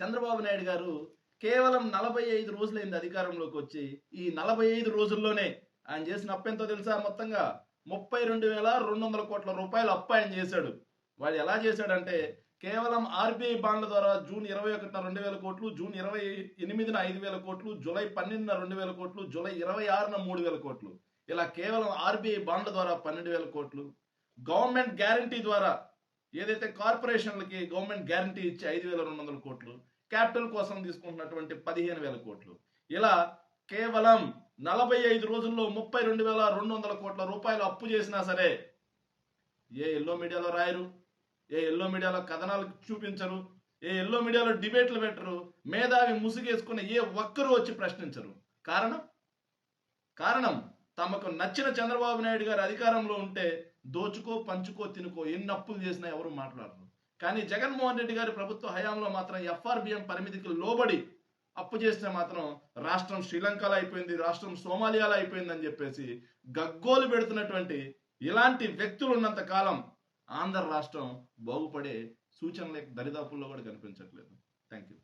చంద్రబాబు నాయుడు గారు కేవలం 45 రోజులైంది అధికారంలోకి వచ్చి. ఈ 45 రోజుల్లోనే ఆయన చేసిన అప్పెంతో తెలుసా? మొత్తంగా 32,200 కోట్ల రూపాయలు అప్పు ఆయన చేశాడు. వాడు ఎలా చేశాడంటే కేవలం ఆర్బీఐ బాండ్ల ద్వారా జూన్ 21న 2,000 కోట్లు, జూన్ 28న 5,000 కోట్లు, జూలై 12న 2,000 కోట్లు, జూలై 26న 3,000 కోట్లు, ఇలా కేవలం ఆర్బీఐ బాండ్ల ద్వారా 12,000 కోట్లు, గవర్నమెంట్ గ్యారంటీ ద్వారా ఏదైతే కార్పొరేషన్లకి గవర్నమెంట్ గ్యారంటీ ఇచ్చి 5,200 కోట్లు, క్యాపిటల్ కోసం తీసుకుంటున్నటువంటి 15,000 కోట్లు, ఇలా కేవలం 45 రోజుల్లో 32,200 కోట్ల రూపాయలు అప్పు చేసినా సరే ఏ ఎల్లో మీడియాలో రాయరు, ఏ ఎల్లో మీడియాలో కథనాలు చూపించరు, ఏ ఎల్లో మీడియాలో డిబేట్లు పెట్టరు, మేధావి ముసుగేసుకుని ఏ ఒక్కరూ వచ్చి ప్రశ్నించరు. కారణం తమకు నచ్చిన చంద్రబాబు నాయుడు గారు అధికారంలో ఉంటే దోచుకో పంచుకో తినుకో ఎన్ని అప్పులు చేసినా ఎవరు మాట్లాడరు. కానీ జగన్మోహన్ రెడ్డి గారి ప్రభుత్వ హయాంలో మాత్రం ఎఫ్ఆర్బిఎం పరిమితికి లోబడి అప్పు చేస్తే మాత్రం రాష్ట్రం శ్రీలంకలో అయిపోయింది, రాష్ట్రం సోమాలియాలో అయిపోయిందని చెప్పేసి గగ్గోలు పెడుతున్నటువంటి ఇలాంటి వ్యక్తులు ఉన్నంత కాలం ఆంధ్ర రాష్ట్రం బాగుపడే సూచనలు దరిదాపుల్లో కూడా కనిపించట్లేదు. Thank you.